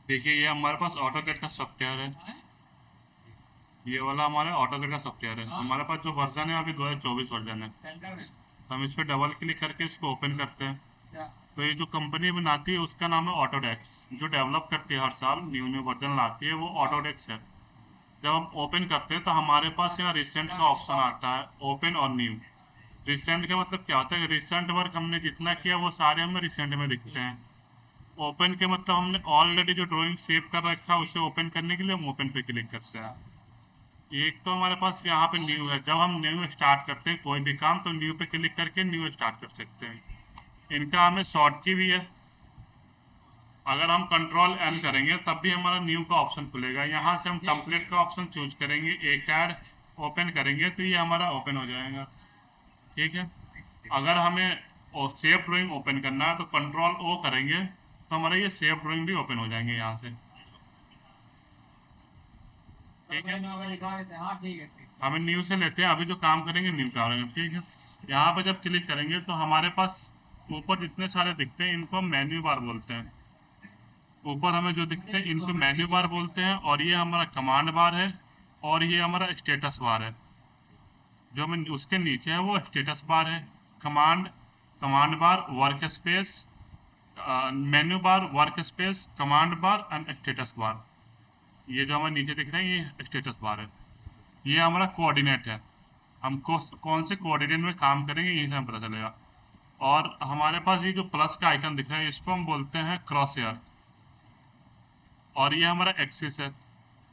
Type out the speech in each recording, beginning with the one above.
देखिए ये हमारे पास ऑटोकैड का सॉफ्टवेयर है। ये वाला हमारा ऑटोकैड का सॉफ्टवेयर है। हमारे पास जो वर्जन है अभी 2024 वर्जन है। तो हम इस पर डबल क्लिक करके इसको ओपन करते हैं। तो ये जो कंपनी बनाती है उसका नाम है ऑटोडेक्स। जो डेवलप करती है हर साल न्यू न्यू वर्जन लाती है वो ऑटोडेक्स है। जब हम ओपन करते हैं तो हमारे पास यहाँ रिसेंट का ऑप्शन आता है, ओपन और न्यू। रिसेंट का मतलब क्या होता है? रिसेंट वर्क हमने जितना किया वो सारे हमें रिसेंट में दिखते हैं। ओपन के मतलब हमने ऑलरेडी जो ड्राइंग सेव कर रखा है उसे ओपन करने के लिए हम ओपन पे क्लिक करते हैं। एक तो हमारे पास यहाँ पे न्यू है। जब हम न्यू स्टार्ट करते हैं कोई भी काम तो न्यू पे क्लिक करके न्यू स्टार्ट कर सकते हैं। इनका हमें शॉर्ट की भी है। अगर हम कंट्रोल एन करेंगे तब भी हमारा न्यू का ऑप्शन खुलेगा। यहाँ से हम टेम्पलेट का ऑप्शन चूज करेंगे, एक ऐड ओपन करेंगे तो ये हमारा ओपन हो जाएगा। ठीक है। अगर हमें सेव ड्राइंग ओपन करना है तो कंट्रोल ओ करेंगे तो हमारा ये सेव ड्राइंग भी ओपन हो जाएंगे यहाँ से। ठीक है। हमें न्यू से लेते हैं, अभी जो काम करेंगे न्यू करेंगे। ठीक है। यहाँ पे जब क्लिक करेंगे तो हमारे पास ऊपर जितने सारे दिखते हैं इनको हम मेन्यू बार बोलते हैं। ऊपर हमें जो दिखते हैं इनको मेन्यू बार बोलते हैं, और ये हमारा कमांड बार है, और ये हमारा स्टेटस बार है। जो हमें उसके नीचे है वो स्टेटस बार है। Command command bar, work space, menu bar, work space, command bar and status bar. ये जो हमारे नीचे दिख रहे हैं ये स्टेटस बार है। ये हमारा कोऑर्डिनेट है। हम कौन से कोऑर्डिनेट में काम करेंगे यही से हमें पता चलेगा। और हमारे पास ये जो प्लस का आइकन दिख रहा है इसको हम बोलते हैं क्रॉस हेयर। और ये हमारा एक्सिस है।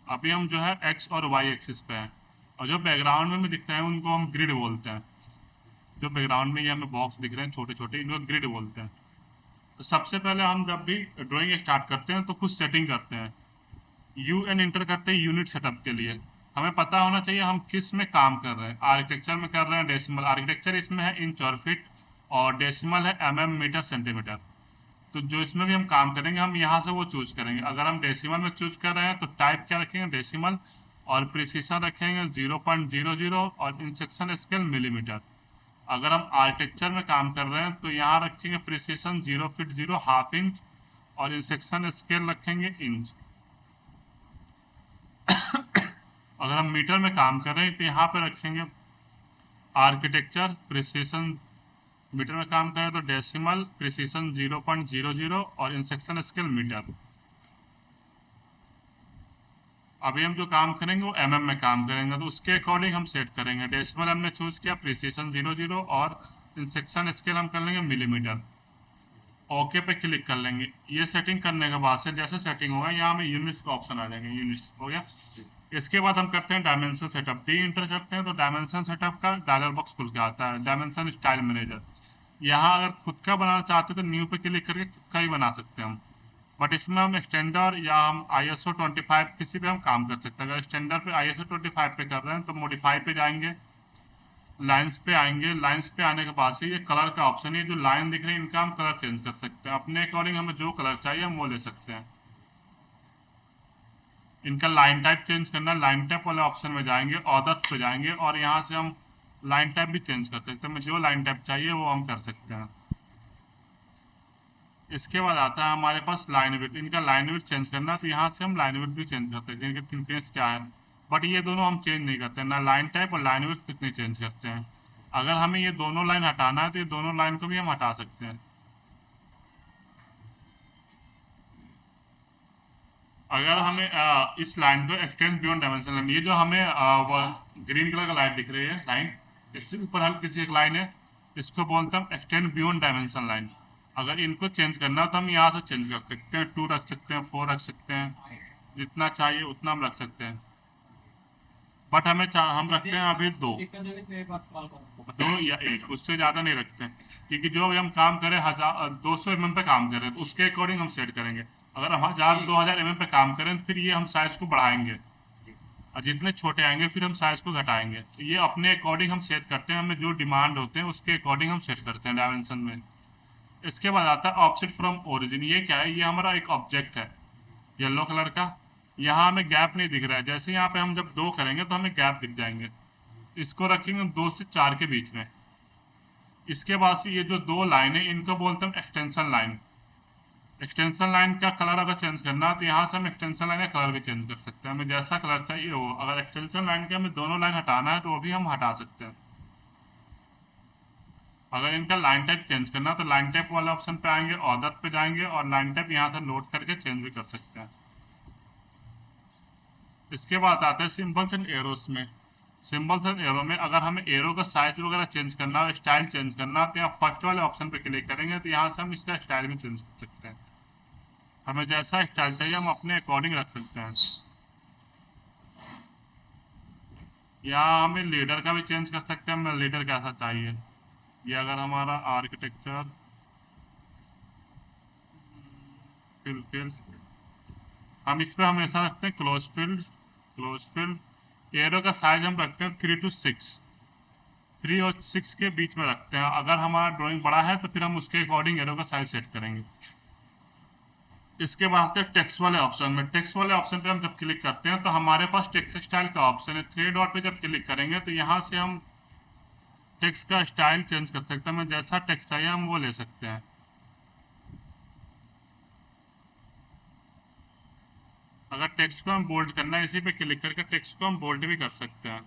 अभी हम जो है एक्स और वाई एक्सिस पे हैं। और जो बैकग्राउंड में दिखते हैं उनको हम ग्रिड बोलते हैं। जो बैकग्राउंड में ये हमें बॉक्स दिख रहे हैं छोटे छोटे इनको ग्रिड बोलते हैं। तो सबसे पहले हम जब भी ड्राइंग स्टार्ट करते हैं तो कुछ सेटिंग करते हैं। यू एन इंटर करते हैं यूनिट सेटअप के लिए। हमें पता होना चाहिए हम किस में काम कर रहे हैं। आर्किटेक्चर में कर रहे हैं डेसिमल, आर्किटेक्चर इसमें है इंच और फीट, और डेसिमल है mm मीटर सेंटीमीटर। तो जो इसमें भी हम काम करेंगे हम यहाँ से वो चूज करेंगे। अगर हम डेसिमल में चूज कर रहे हैं तो टाइप क्या रखेंगे, डेसिमल, और प्रिसीशन रखेंगे 0.00, और इंसेक्शन स्केल मिलीमीटर। अगर हम आर्किटेक्चर में काम कर रहे हैं तो यहाँ रखेंगे प्रिसीशन 0 फीट 0, हाफ इंच, और इंसेक्शन स्केल रखेंगे इंच। अगर हम मीटर में काम कर रहे हैं तो यहाँ पे रखेंगे आर्किटेक्चर प्रिसीशन। मीटर में काम करें तो डेसिमल, प्रिसीशन 0.00, और इंसेक्शन स्केल मीटर। अभी हम जो काम करेंगे वो mm में काम करेंगे तो उसके अकॉर्डिंग हम सेट करेंगे। डेसिमल हमने चूज किया, प्रिसीशन 00, और इंसेक्शन स्केल हम कर लेंगे मिलीमीटर। ओके पे क्लिक कर लेंगे। ये सेटिंग करने के बाद से जैसे सेटिंग होगा यहाँ में यूनिट्स का ऑप्शन आ जाएंगे। यूनिट्स हो गया। इसके बाद हम करते हैं डायमेंशन सेटअप। डी इंटर करते हैं तो डायमेंशन सेटअप का डायलॉग बॉक्स खुल के आता है। Dimension style manager. यहाँ अगर खुद का बनाना चाहते हैं तो न्यू पे क्लिक करके खुद का ही बना सकते हैं हम। बट इसमें हम स्टैंडर्ड या हम ISO 25 किसी पे हम काम कर सकते हैं। अगर स्टैंडर्ड पे ISO 25 पे कर रहे हैं तो मॉडिफाई पे जाएंगे, लाइंस पे आएंगे। लाइंस पे आने के बाद से ये कलर का ऑप्शन है, जो लाइन दिख रही है इनका हम कलर चेंज कर सकते हैं अपने अकॉर्डिंग। हमें जो कलर चाहिए हम वो ले सकते हैं। इनका लाइन टाइप चेंज करना, लाइन टाइप वाले ऑप्शन में जाएंगे, ऑर्डर्स पे जाएंगे, और यहाँ से हम लाइन टाइप भी चेंज कर सकते हैं। हमें जो लाइन टाइप चाहिए वो हम कर सकते हैं। इसके बाद आता है हमारे पास लाइन विड्थ। इनका लाइन विड्थ चेंज करना तो यहाँ से हम लाइन विड्थ भी चेंज कर सकते हैं, इनके थिकनेस क्या है। बट ये दोनों हम चेंज नहीं करते, ना लाइन टाइप और लाइन विड्थ कितनी चेंज करते हैं। अगर हमें ये दोनों लाइन हटाना है तो ये दोनों लाइन को भी हम हटा सकते हैं। अगर हमें इस लाइन को एक्सटेंड बियॉन्ड डायमेंशन लाइन, ये जो हमें ग्रीन कलर का लाइन दिख रही है लाइन, इससे ऊपर हल्की सी एक लाइन है, इसको बोलते हैं हम एक्सटेंड बियॉन्ड डायमेंशन लाइन। अगर इनको चेंज करना हो तो हम यहाँ से चेंज कर सकते हैं। 2 रख सकते हैं, 4 रख सकते हैं, जितना चाहिए उतना हम रख सकते हैं। बट हम रखते हैं अभी दो, दो या एक, उससे ज्यादा नहीं रखते हैं। क्योंकि जो भी हम काम करें 200 mm पे काम करें तो उसके अकॉर्डिंग हम सेट करेंगे। अगर हम 2000 mm पे काम करें तो फिर ये हम साइज को बढ़ाएंगे, और जितने छोटे आएंगे फिर हम साइज को घटाएंगे। तो ये अपने अकॉर्डिंग हम सेट करते हैं। हमें जो डिमांड होते हैं उसके अकॉर्डिंग हम सेट करते हैं डायमेंशन में। इसके बाद आता है ऑफसेट फ्रॉम ओरिजिन। ये क्या है? ये हमारा एक ऑब्जेक्ट है येलो कलर का। यहाँ हमें गैप नहीं दिख रहा है। जैसे यहाँ पे हम जब 2 करेंगे तो हमें गैप दिख जाएंगे। इसको रखेंगे 2 से 4 के बीच में। इसके बाद से ये जो 2 लाइन है इनको बोलते हैं एक्सटेंशन लाइन। एक्सटेंशन लाइन का कलर अगर चेंज करना है तो यहाँ से हम एक्सटेंशन लाइन का कलर भी चेंज कर सकते हैं, हमें जैसा कलर चाहिए वो। अगर एक्सटेंशन लाइन के हमें दोनों लाइन हटाना है तो वो भी हम हटा सकते हैं। अगर इनका लाइन टाइप चेंज करना है तो लाइन टाइप वाले ऑप्शन पे आएंगे, ऑर्डर पे जाएंगे और लाइन टाइप यहाँ से नोट करके चेंज भी कर सकते हैं। इसके बाद आते हैं सिंबल्स एंड एरोस में। सिंबल्स एंड एरो में अगर हमें एरो का साइज वगैरह चेंज करना है, स्टाइल चेंज करना है, तो यहाँ फर्स्ट वाले ऑप्शन पे क्लिक करेंगे तो यहाँ से हम इसका स्टाइल भी चेंज कर सकते हैं। हमें जैसा स्टाइल चाहिए हम अपने अकॉर्डिंग रख सकते हैं। यहाँ हमें लीडर का भी चेंज कर सकते हैं, हमें लीडर कैसा चाहिए। ये अगर हमारा आर्किटेक्चर फिल हम इस पे हमेशा रखते हैं close field. Close field arrow का साइज हम रखते हैं 3 to 6, 3 और 6 के बीच में रखते हैं। अगर हमारा ड्राइंग बड़ा है तो फिर हम उसके अकॉर्डिंग एरो का साइज सेट करेंगे। इसके बाद टेक्स्ट वाले ऑप्शन में, टेक्स्ट वाले ऑप्शन पे हम जब क्लिक करते हैं तो हमारे पास टेक्स्ट स्टाइल का ऑप्शन है। 3 डॉट पे जब क्लिक करेंगे तो यहाँ से हम टेक्स्ट का स्टाइल चेंज कर सकते हैं, हमें जैसा टेक्स्ट चाहिए हम वो ले सकते हैं। अगर टेक्स्ट को हम बोल्ड करना है, इसी पे क्लिक करके टेक्स्ट को हम बोल्ड भी कर सकते हैं।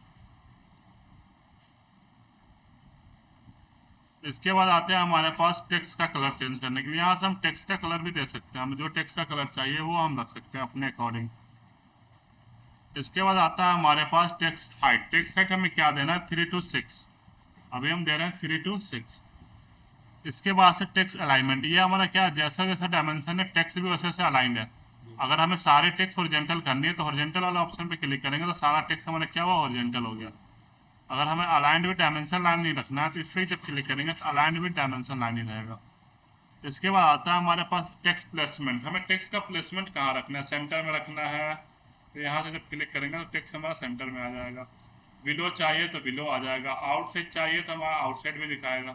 इसके बाद आते हैं हमारे पास टेक्स्ट का कलर चेंज करने के लिए। यहाँ से हम टेक्स्ट का कलर भी दे सकते हैं, हमें जो टेक्स्ट का कलर चाहिए वो हम रख सकते हैं अपने अकॉर्डिंग। इसके बाद आता है हमारे पास टेक्स्ट हाइट। टेक्स्ट हाइट हमें क्या देना है 3 to 6, अभी हम दे रहे हैं 3 to 6। इसके बाद से टेक्स्ट अलाइनमेंट, ये हमारा क्या जैसा जैसा डायमेंशन है टेक्स्ट भी वैसे वैसे अलाइंड है। अगर हमें सारे टेक्स्ट हॉरिजॉन्टल करनी है तो हॉरिजॉन्टल वाला ऑप्शन पे क्लिक करेंगे तो सारा टेक्स्ट हमारा क्या हुआ हॉरिजॉन्टल हो गया। अगर हमें अलाइंड विद डायमेंशन लाइन नहीं रखना है तो इस पर जब क्लिक करेंगे तो अलाइंड विद डायमेंशन लाइन ही रहेगा। इसके बाद आता है हमारे पास टेक्स्ट प्लेसमेंट। हमें टेक्स्ट का प्लेसमेंट कहाँ रखना है, सेंटर में रखना है तो यहाँ से जब क्लिक करेंगे तो टेक्स्ट हमारा सेंटर में आ जाएगा। बिलो चाहिए तो बिलो आ जाएगा, आउटसाइड चाहिए तो हमारा आउटसाइड भी दिखाएगा।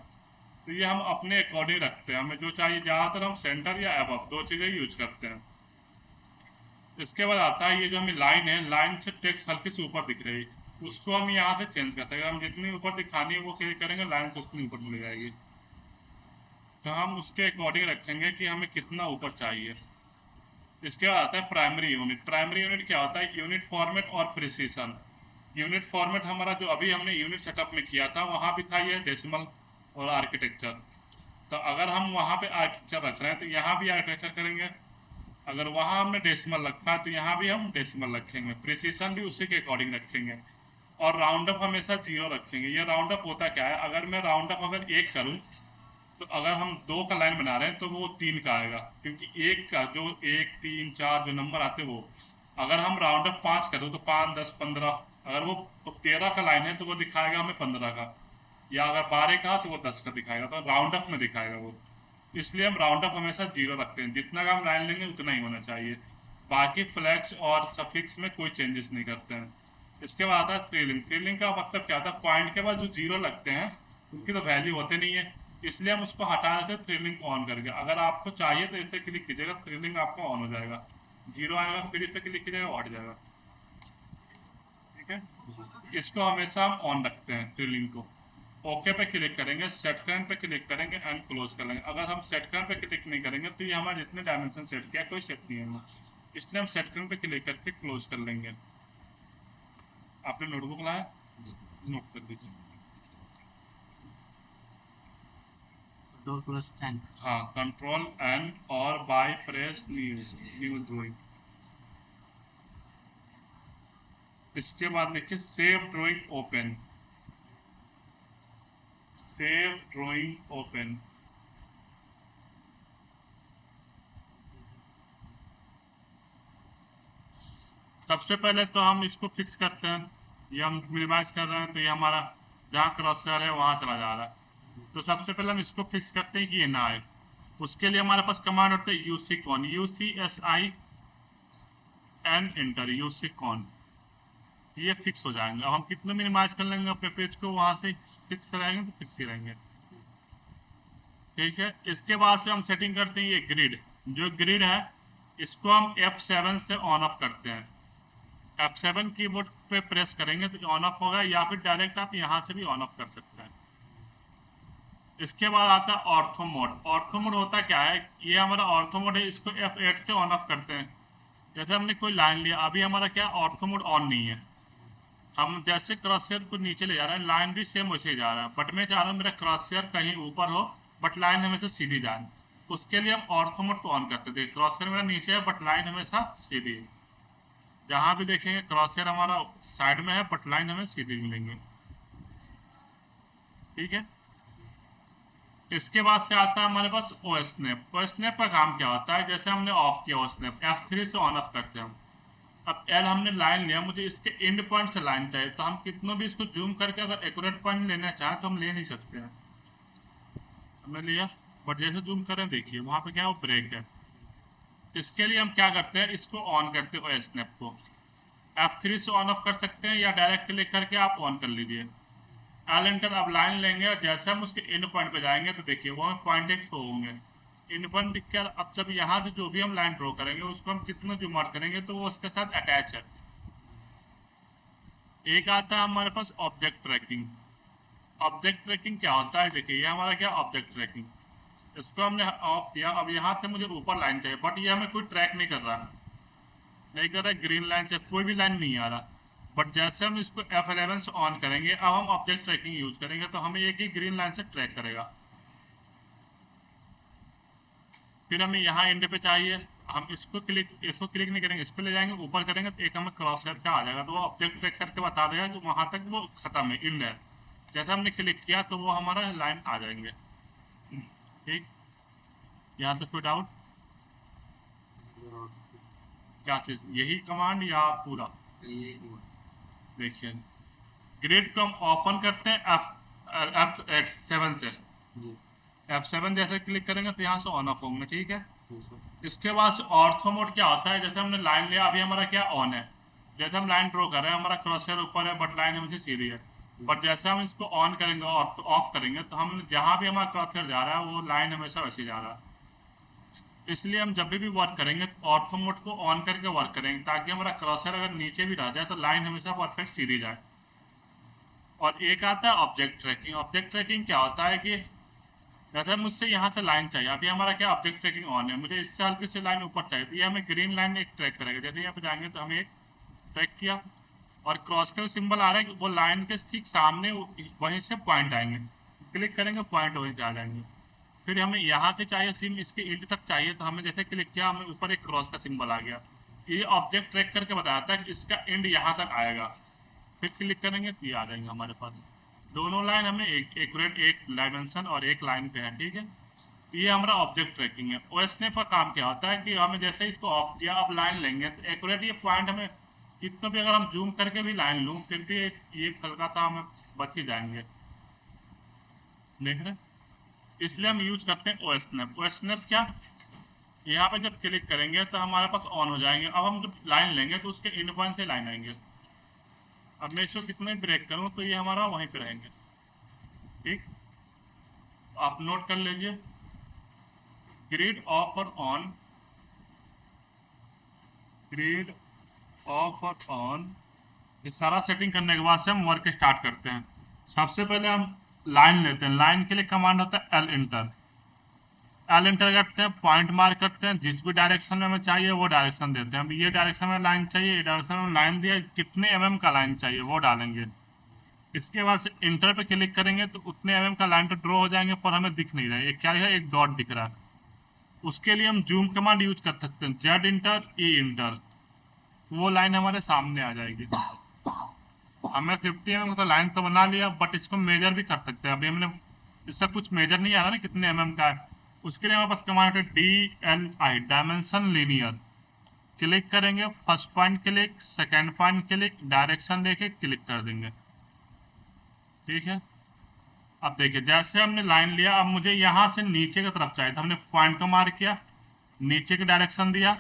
तो ये हम अपने अकॉर्डिंग रखते हैं, हमें जो चाहिए। ज़्यादातर हम सेंटर या अबव दो चीज़ें यूज करते हैं। इसके बाद आता है ये जो हमें लाइन है, लाइन से टेक्स्ट हल्की सी ऊपर दिख रही है, उसको हम यहाँ से चेंज करते हैं। हम जितनी ऊपर दिखानी है वो क्लिक करेंगे, लाइन से उतनी ऊपर मिल जाएगी। तो हम उसके अकॉर्डिंग रखेंगे कि हमें कितना ऊपर चाहिए। इसके बाद आता है प्राइमरी यूनिट। प्राइमरी यूनिट क्या होता है, यूनिट फॉर्मेट और प्रिसीजन। यूनिट फॉर्मेट हमारा जो अभी हमने यूनिट सेटअप में किया था वहाँ भी था ये डेसिमल और आर्किटेक्चर। तो अगर हम वहाँ पे आर्किटेक्चर रख रहे हैं तो यहाँ भी आर्किटेक्चर करेंगे। अगर वहाँ हमने डेसिमल रखा है तो यहाँ भी हम डेसिमल रखेंगे। प्रिसीजन भी उसी के अकॉर्डिंग रखेंगे। और राउंड अप हमेशा 0 रखेंगे। ये राउंड अप होता क्या है, अगर मैं राउंड अप अगर 1 करूँ तो अगर हम 2 का लाइन बना रहे हैं तो वो 3 का आएगा, क्योंकि 1 का जो 1 3 4 जो नंबर आते हैं वो। अगर हम राउंड अप 5 करें तो 5 10 15, अगर वो 13 का लाइन है तो वो दिखाएगा हमें 15 का, या अगर 12 का तो वो 10 का दिखाएगा, तो राउंड अप में दिखाएगा वो। इसलिए हम राउंड अप हमेशा 0 रखते हैं, जितना का हम लाइन लेंगे उतना ही होना चाहिए। बाकी फ्लैग्स और सफिक्स में कोई चेंजेस नहीं करते हैं। इसके बाद आता है थ्रीलिंग। थ्रीलिंग का मतलब क्या था, पॉइंट के बाद जो 0 लगते हैं उनकी तो वैल्यू होते नहीं है, इसलिए हम उसको हटा देते हैं थ्रीलिंग ऑन करके। अगर आपको चाहिए तो इसे क्लिक कीजिएगा, थ्रीलिंग आपका ऑन हो जाएगा। 0 आएगा फिर इस पे क्लिक कीजिएगा हट जाएगा। ठीक है, इसको हमेशा हम ऑन रखते हैं थ्रीलिंग को। ओके पे क्लिक करेंगे, सेट करंट पे क्लिक करेंगे एंड क्लोज कर लेंगे। अगर हम सेट करंट पे क्लिक नहीं करेंगे तो ये हमारे जितने डायमेंशन सेट किया कोई सेट नहीं होगा, इसलिए हम सेट करंट पे क्लिक करके क्लोज कर लेंगे। आपने नोटबुक लाया, नोट कर दीजिए। हाँ, कंट्रोल एंड और बाय प्रेस न्यू ड्राइंग। इसके बाद लिखिए save drawing open. Save drawing open. सबसे पहले तो हम इसको फिक्स करते हैं। ये हम मिनिमाइज कर रहे हैं तो ये हमारा जहाँ क्रॉसर है वहाँ चला जा रहा है। तो सबसे पहले हम इसको फिक्स करते हैं कि ये ना आए। उसके लिए हमारे पास कमांड होता है UC con, UCSI and enter, UC con. ये फिक्स हो जाएंगे। अब हम कितने मिनिमाइज कर लेंगे अपने पेज को, वहां से फिक्स रहेंगे तो फिक्स ही रहेंगे। ठीक है, इसके बाद से हम सेटिंग करते हैं ये ग्रिड। जो ग्रिड है इसको हम F7 से ऑन ऑफ करते हैं। F7 कीबोर्ड पे प्रेस करेंगे तो ऑन ऑफ होगा, या फिर डायरेक्ट आप यहाँ से भी ऑन ऑफ कर सकते हैं। इसके बाद आता है ऑर्थो मोड। ऑर्थो मोड होता क्या है, ये हमारा ऑर्थो मोड है, इसको F8 से ऑन ऑफ करते हैं। जैसे हमने कोई लाइन लिया, अभी हमारा क्या ऑर्थो मोड ऑन नहीं है, हम जैसे क्रॉस शेयर को नीचे ले जा रहे हैं, लाइन भी सेम वैसे ही जा रहा है, बट मैं चाह रहा हूँ मेरा क्रॉस शेयर कहीं ऊपर हो बट लाइन हमेशा सीधी जाए। उसके लिए हम ऑर्थो मोड को ऑन करते थे। क्रॉस शेयर मेरा नीचे है बट लाइन हमेशा सीधी है। जहां भी देखेंगे क्रॉस शेयर हमारा साइड में है बट लाइन हमें सीधी मिलेंगे। ठीक है। इसके बाद से आता है हमारे पास ओ स्नैप। ओ स्नैप का काम क्या होता है, जैसे हमने ऑफ किया ओ स्नैप, F3 से ऑन ऑफ करते हैं हम। अब एल हमने लाइन लिया, मुझे इसके एंड पॉइंट से लाइन चाहिए, तो हम कितना भी इसको जूम करके अगर एक्यूरेट पॉइंट लेना चाहें तो हम ले नहीं सकते हैं। हमने लिया, बट जैसे जूम करें देखिए वहां पे क्या है, वो ब्रेक है। इसके लिए हम क्या करते हैं, इसको ऑन करते हैं ओ स्नैप को। F3 से ऑन ऑफ कर सकते हैं या डायरेक्ट क्लिक करके आप ऑन कर लीजिए। एल एंटर, अब लाइन लेंगे और जैसे हम उसके एंड पॉइंट पे जाएंगे तो देखिए वो हमें पॉइंट एक शो होंगे। एंड पॉइंट दिख कर अब जब यहाँ से जो भी हम लाइन ड्रॉ करेंगे उसको हम कितना जूम आउट करेंगे तो वो उसके साथ अटैच है। एक आता है हमारे पास ऑब्जेक्ट ट्रैकिंग। ऑब्जेक्ट ट्रैकिंग क्या होता है, देखिए ये हमारा क्या ऑब्जेक्ट ट्रैकिंग, इसको हमने ऑफ किया। अब यहाँ से मुझे ऊपर लाइन चाहिए बट ये हमें कोई ट्रैक नहीं कर रहा, नहीं कर रहा है, ग्रीन लाइन से कोई भी लाइन नहीं आ रहा। बट जैसे हम इसको F11 से ऑन करेंगे, अब हम ऑब्जेक्ट ट्रैकिंग यूज करेंगे तो हमें एक ही ग्रीन लाइन से ट्रैक करेगा। फिर हमें यहाँ एंड पे चाहिए, हम इसको क्लिक नहीं करेंगे, इस पे ले जाएंगे, ऊपर करेंगे तो एक हमें क्रॉस करके आ जाएगा, तो वो ऑब्जेक्ट ट्रैक करके बता देगा कि वहां तक वो खत्म है, एंड है। जैसे हमने क्लिक किया तो वो हमारा लाइन आ जाएंगे। ठीक, यहाँ तक कोई डाउट? क्या चीज, यही कमांड या पूरा? देखिए ग्रिड को हम ओपन करते हैं F7 से। F7 जैसे क्लिक करेंगे तो यहाँ से ऑन ऑफ होंगे। ठीक है। इसके बाद से ऑर्थो मोड क्या होता है, जैसे हमने लाइन लिया, अभी हमारा क्या ऑन है, जैसे हम लाइन ड्रॉ कर रहे हैं, हमारा क्रॉसहेयर ऊपर है बट लाइन हमेशा सीधी है। बट जैसे हम इसको ऑन करेंगे और ऑफ करेंगे तो हम जहां भी हमारा क्रॉसहेयर जा रहा है वो लाइन हमेशा वैसे जा रहा है। इसलिए हम जब भी वर्क करेंगे तो ऑर्थो मोड को ऑन करके वर्क करेंगे, ताकि हमारा क्रॉसहेयर अगर नीचे भी रह जाए तो लाइन हमेशा परफेक्ट सीधी जाए। और एक आता है ऑब्जेक्ट ट्रैकिंग। ऑब्जेक्ट ट्रैकिंग क्या होता है कि जैसे मुझसे यहाँ से लाइन चाहिए, अभी हमारा क्या ऑब्जेक्ट ट्रैकिंग ऑन है, मुझे इससे हल्की से लाइन ऊपर चाहिए तो ये हमें ग्रीन लाइन एक ट्रैक करेगा। जैसे यहाँ पे जाएंगे तो हमें एक ट्रैक किया और क्रॉस का सिंबल आ रहा है कि वो लाइन के ठीक सामने वहीं से पॉइंट आएंगे, क्लिक करेंगे पॉइंट वहीं से आ जाएंगे। फिर हमें यहाँ से चाहिए सिम इसके एंड तक चाहिए, तो हमें जैसे क्लिक किया हमें ऊपर एक क्रॉस का सिंबल आ गया। ये ऑब्जेक्ट ट्रैक करके बताता है कि इसका एंड यहाँ तक आएगा। फिर क्लिक करेंगे तो ये आ जाएंगे हमारे पास। दोनों लाइन हमें एक डायमेंशन और एक लाइन पे है। ठीक है। तो ये हमारा ऑब्जेक्ट ट्रैकिंग है। ओएसएनएफ का काम क्या होता है कि हमें जैसे इसको ऑफ किया, अब लाइन लेंगे तो एक्यूरेट ये पॉइंट हमें कितना भी अगर हम जूम करके भी लाइन लूँ फिर भी ये हल्का सा हमें बच ही जाएंगे। देख रहे, इसलिए हम यूज करते हैं ओएसएनएफ। ओएसएनएफ क्या, यहाँ पे जब क्लिक करेंगे तो हमारे पास ऑन हो जाएंगे। अब हम जब लाइन लेंगे तो उसके एंड पॉइंट से लाइन आएंगे। अब मैं इसको कितना भी ब्रेक करूँ तो ये हमारा वहीं पे रहेंगे। ठीक, आप नोट कर लीजिए, ग्रिड ऑफ और ऑन, ग्रिड ऑफ और ऑन, ये सारा सेटिंग करने के बाद से हम वर्क स्टार्ट करते हैं। सबसे पहले हम लाइन लेते हैं, लाइन के लिए कमांड होता है एल इंटर। एल इंटर करते हैं, पॉइंट मार्क करते हैं, जिस भी डायरेक्शन में हमें चाहिए वो डायरेक्शन देते हैं। अब ये डायरेक्शन में लाइन चाहिए, ये डायरेक्शन में लाइन दिया, कितने एमएम का लाइन चाहिए वो डालेंगे। इसके बाद से इंटर पे क्लिक करेंगे तो उतने एमएम का लाइन तो ड्रॉ हो जाएंगे, पर हमें दिख नहीं रहा है, क्या है, एक डॉट दिख रहा है। उसके लिए हम जूम कमांड यूज कर सकते हैं, जेड इंटर ई इंटर, वो लाइन हमारे सामने आ जाएगी। हमें 50 mm का लाइन तो बना लिया, बट इसको मेजर भी कर सकते हैं। अभी हमने इससे कुछ मेजर नहीं आ रहा ना कितने एमएम का है, उसके लिए हमारे पास कमांड है DLI, डायमेंशन लीनियर। क्लिक करेंगे, first point click, second point click, direction देके क्लिक कर देंगे। ठीक है। अब देखिए जैसे हमने लाइन लिया, अब मुझे यहाँ से नीचे की तरफ चाहिए था, हमने पॉइंट को मार्क किया, नीचे की डायरेक्शन दिया।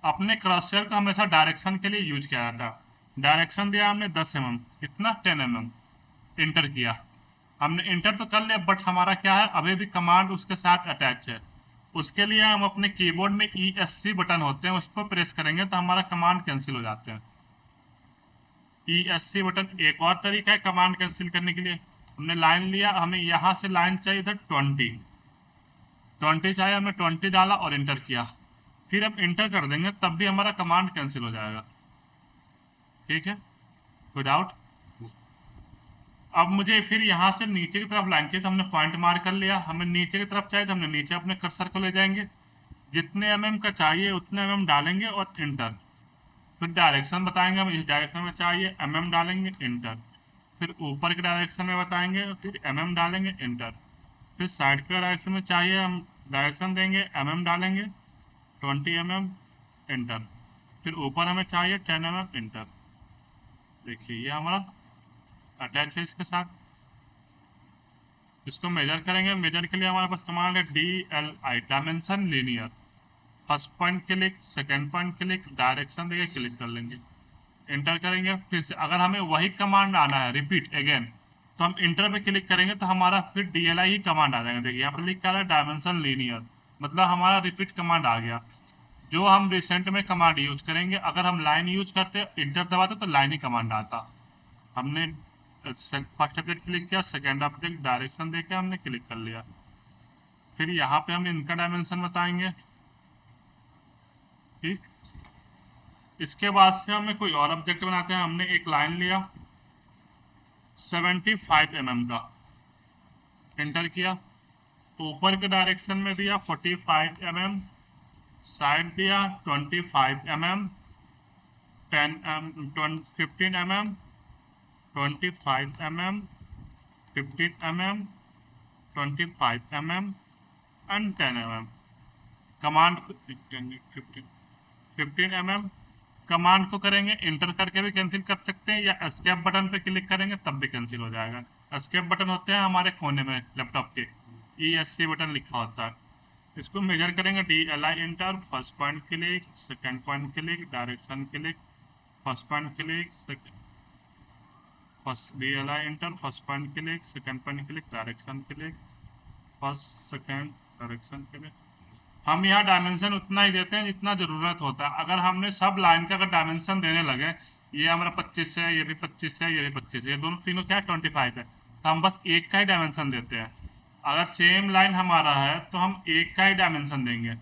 अपने क्रॉसहेयर को हमेशा डायरेक्शन के लिए यूज किया जाता है। डायरेक्शन दिया हमने 10 mm, कितना 10 mm, इंटर किया। हमने इंटर तो कर लिया, बट हमारा क्या है, अभी भी कमांड उसके साथ अटैच है। उसके लिए हम अपने कीबोर्ड में ESC बटन होते हैं, उस पर प्रेस करेंगे तो हमारा कमांड कैंसिल हो जाते हैं। ESC बटन एक और तरीका है कमांड कैंसिल करने के लिए। हमने लाइन लिया, हमें यहाँ से लाइन चाहिए था 20 चाहिए, हमने 20 डाला और इंटर किया। फिर हम इंटर कर देंगे तब भी हमारा कमांड कैंसिल हो जाएगा। ठीक है, कोई डाउट? अब मुझे फिर यहाँ से नीचे की तरफ लाइन चाहिए, तो हमने पॉइंट मार्क कर लिया। हमें नीचे की तरफ चाहिए तो हमने नीचे अपने कर्सर को ले जाएंगे, जितने mm का चाहिए उतने mm डालेंगे और इंटर। फिर डायरेक्शन बताएंगे, हम इस डायरेक्शन में चाहिए mm डालेंगे, इंटर। फिर ऊपर के डायरेक्शन में बताएंगे, फिर mm डालेंगे, इंटर। फिर साइड के डायरेक्शन में चाहिए, हम डायरेक्शन देंगे, mm डालेंगे 20 mm, इंटर। फिर ऊपर हमें चाहिए 10 mm, इंटर। देखिए ये हमारा अटैच है इसके साथ। इसको मेजर करेंगे, मेजर के लिए हमारे पास कमांड है DLI, dimension linear. First point click, second point click, direction देके क्लिक कर लेंगे, इंटर करेंगे। फिर से अगर हमें वही कमांड आना है रिपीट अगेन, तो हम इंटर पे क्लिक करेंगे तो हमारा फिर DLI ही कमांड आ जाएगा। देखिए यहाँ पर लिखा है डायमेंशन लीनियर, मतलब हमारा रिपीट कमांड आ गया। जो हम रिसेंट में कमांड यूज करेंगे, अगर हम लाइन यूज करते इंटर दबाते तो लाइन ही कमांड आता। हमने फर्स्ट ऑब्जेक्ट क्लिक किया, सेकेंड ऑब्जेक्ट डायरेक्शन देके हमने क्लिक कर लिया। फिर यहाँ पे हम इनका डायमेंशन बताएंगे। ठीक, इसके बाद से हमें कोई और ऑब्जेक्ट बनाते हैं। हमने एक लाइन लिया 75 mm का, एंटर किया। ऊपर के डायरेक्शन में दिया 45 mm, साइड दिया 25 mm, 15 mm, 25 mm, 15 mm, 25 mm and 10 mm। Command 15 mm command को करेंगे इंटर करके भी कैंसिल कर सकते हैं, या एस्केप बटन पे क्लिक करेंगे तब भी कैंसिल हो जाएगा। एस्केप बटन होते हैं हमारे कोने में लैपटॉप के, ESC बटन लिखा होता है। इसको मेजर करेंगे DLI inter, first point click, second point click, direction click, first point click, first DLI inter, first point click, second point click, direction click, first second direction click. हम यहाँ dimension उतना ही देते हैं जितना जरूरत होता है। अगर हमने सब लाइन का अगर डायमेंशन देने लगे, ये हमारा 25 है, ये भी 25 है, ये भी 25 है, ये दोनों तीनों क्या है 25 है, तो हम बस एक का ही डायमेंशन देते हैं। अगर सेम लाइन हमारा है तो हम एक का ही डायमेंशन देंगे।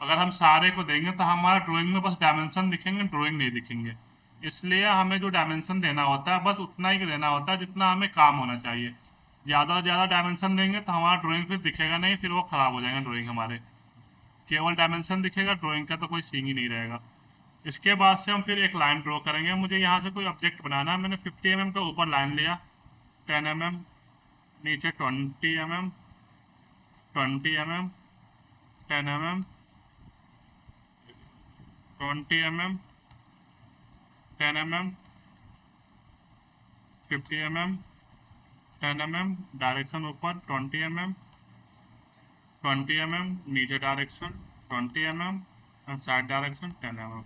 अगर हम सारे को देंगे तो हमारा ड्राइंग में बस डायमेंशन दिखेंगे, ड्राइंग नहीं दिखेंगे। इसलिए हमें जो डायमेंशन देना होता है बस उतना ही देना होता है जितना हमें काम होना चाहिए। ज़्यादा से ज़्यादा डायमेंशन देंगे तो हमारा ड्राइंग फिर दिखेगा नहीं, फिर वो खराब हो जाएगा ड्राइंग हमारे। केवल डायमेंशन दिखेगा, ड्राइंग का तो कोई सीन ही नहीं रहेगा। इसके बाद से हम फिर एक लाइन ड्रॉ करेंगे। मुझे यहाँ से कोई ऑब्जेक्ट बनाना है। मैंने 50 mm का ऊपर लाइन लिया, 10 mm, नीचे 20 mm, 20 mm, 10 mm, 20 mm, 10 mm, 50 mm, 10 mm, direction ऊपर 20 mm, 20 mm, नीचे डायरेक्शन 20 mm और साइड डायरेक्शन 10 mm।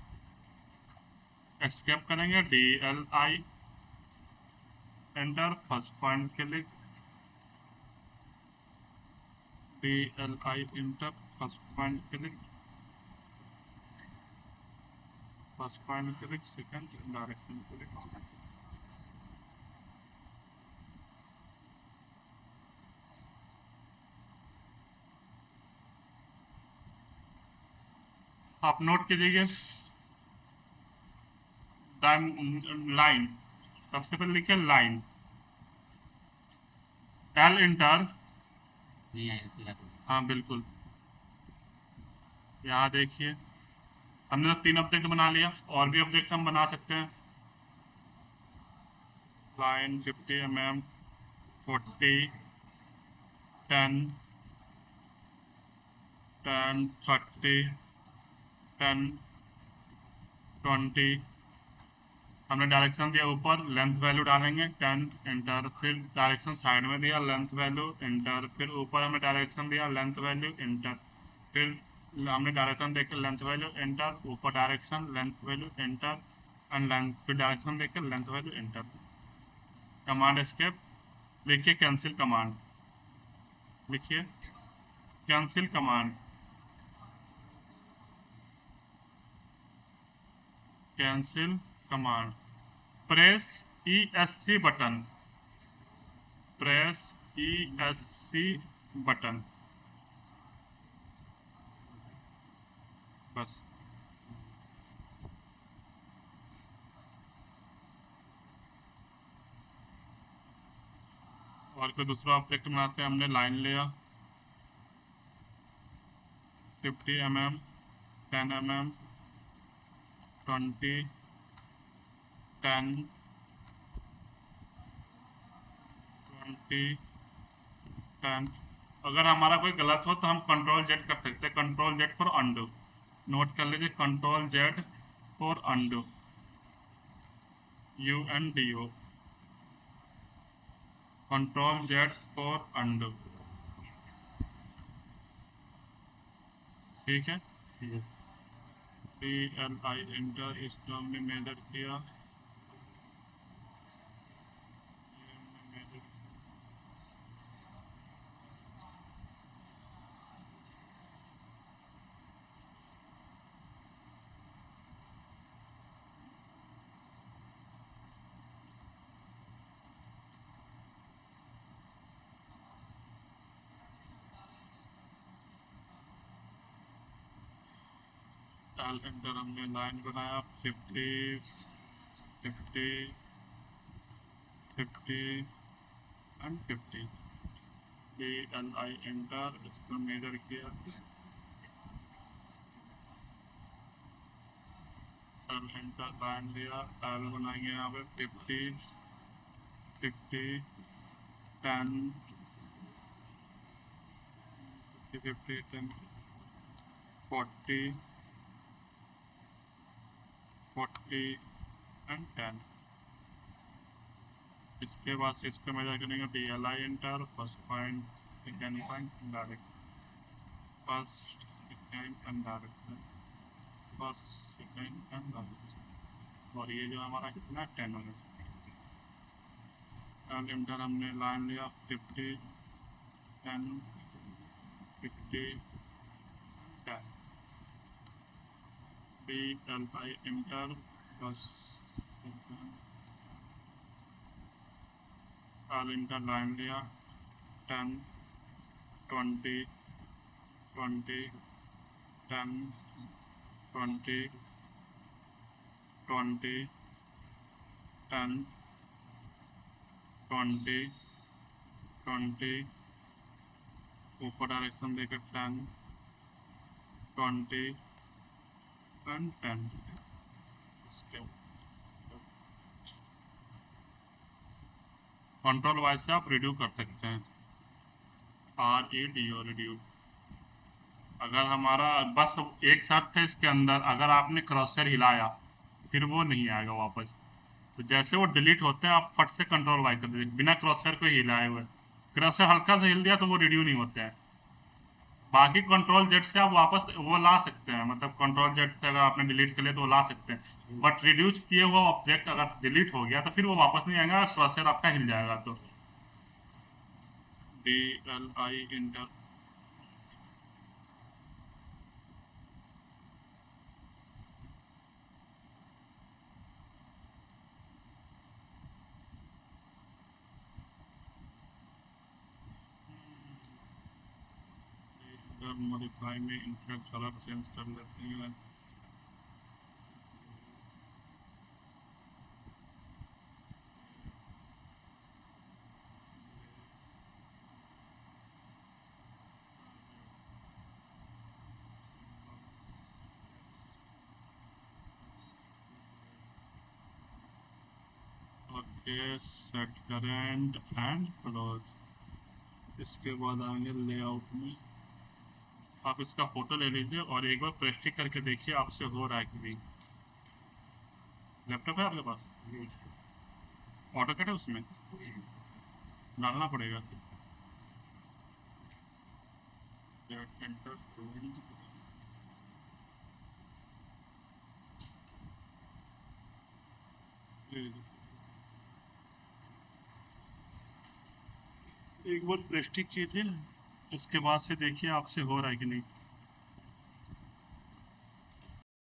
एस्केप करेंगे, DLI enter, first point click, DLI enter, first point click, first point click, second direction click. आप note कीजिए line, सबसे पहले लिखिए line, L inter. हाँ बिल्कुल, यहाँ देखिए हमने तो 3 ऑब्जेक्ट बना लिया, और भी ऑब्जेक्ट हम बना सकते हैं। Line 50 mm, 40, 10, 10, 30, 10, 20। हमने डायरेक्शन दिया ऊपर, लेंथ वैल्यू डालेंगे 10, एंटर। फिर डायरेक्शन साइड में दिया, लेंथ वैल्यू, एंटर। फिर ऊपर हमने डायरेक्शन दिया, लेंथ वैल्यू, एंटर। फिर हमने डायरेक्शन देकर लेंथ वैल्यू, एंटर। ऊपर direction, length value, enter and length. फिर डायरेक्शन देकर length value, enter. Command escape. लिखिए कैंसिल कमांड, लिखिए cancel command, cancel command. Press ESC button, press ESC button, बस। और कोई दूसरा ऑब्जेक्ट बनाते हैं। हमने लाइन लिया 50 mm, 10 mm, 20, 10, 20, 10। अगर हमारा कोई गलत हो तो हम कंट्रोल Z कर सकते हैं, control Z for undo. Note कर लीजिए, control Z for undo, UNDO, control Z for undo. ठीक है। DLI एंटर, इसको हमने मेजर किया। L एंटर, हमने लाइन बनाया 50, 50, 50 एंड 50। DLI एंटर, इसको मेजर किया। L एंटर, लाइन लिया, L बनाएंगे यहाँ पे 50, 50, 10, 50, 10, 40, 40 एंड 10। इसके बाद से इसको मेजर करेंगे। DLI enter, first point, second point, direct, first, second and direct, first, second and direct. और ये जो हमारा कितना 10 हो गया। L एंटर, हमने लाइन लिया 50, 10, 50, 10। DLI enter, first, L enter, line लिया 10, 20, 20, 10, 20, 20, 10, 20, 20, ऊपर डायरेक्शन देकर 10, 20 एंड 10। इसके कंट्रोल वाइज से आप रिड्यू कर सकते हैं, REDU, रिड्यू। अगर हमारा बस एक शर्त है इसके अंदर, अगर आपने क्रॉसर हिलाया फिर वो नहीं आएगा वापस। तो जैसे वो डिलीट होते हैं आप फट से कंट्रोल वाई कर दीजिए बिना क्रॉसर को हिलाए हुए। क्रॉसर हल्का से हिल दिया तो वो रिड्यू नहीं होते हैं। बाकी कंट्रोल Z से आप वापस वो ला सकते हैं, मतलब कंट्रोल Z से अगर आपने डिलीट कर लिया तो वो ला सकते हैं। बट रिड्यूस किए हुआ ऑब्जेक्ट अगर डिलीट हो गया तो फिर वो वापस नहीं आएगा, क्रॉसर आपका हिल जाएगा। तो DLI इंटर, मॉडिफाई में इंटर कलर चेंज कर लेते हैं। Okay, set current and close. इसके बाद आएंगे लेआउट में। आप इसका फोटो ले लीजिए और एक बार प्रेस्टिक करके देखिए आपसे हो रहा है कि नहीं। लैपटॉप है आपके पास? ऑटोकैड है उसमें? डालना पड़ेगा। एंटर, एक बार प्रेस्टिक कीजिए, उसके बाद से देखिए आपसे हो रहा है कि नहीं।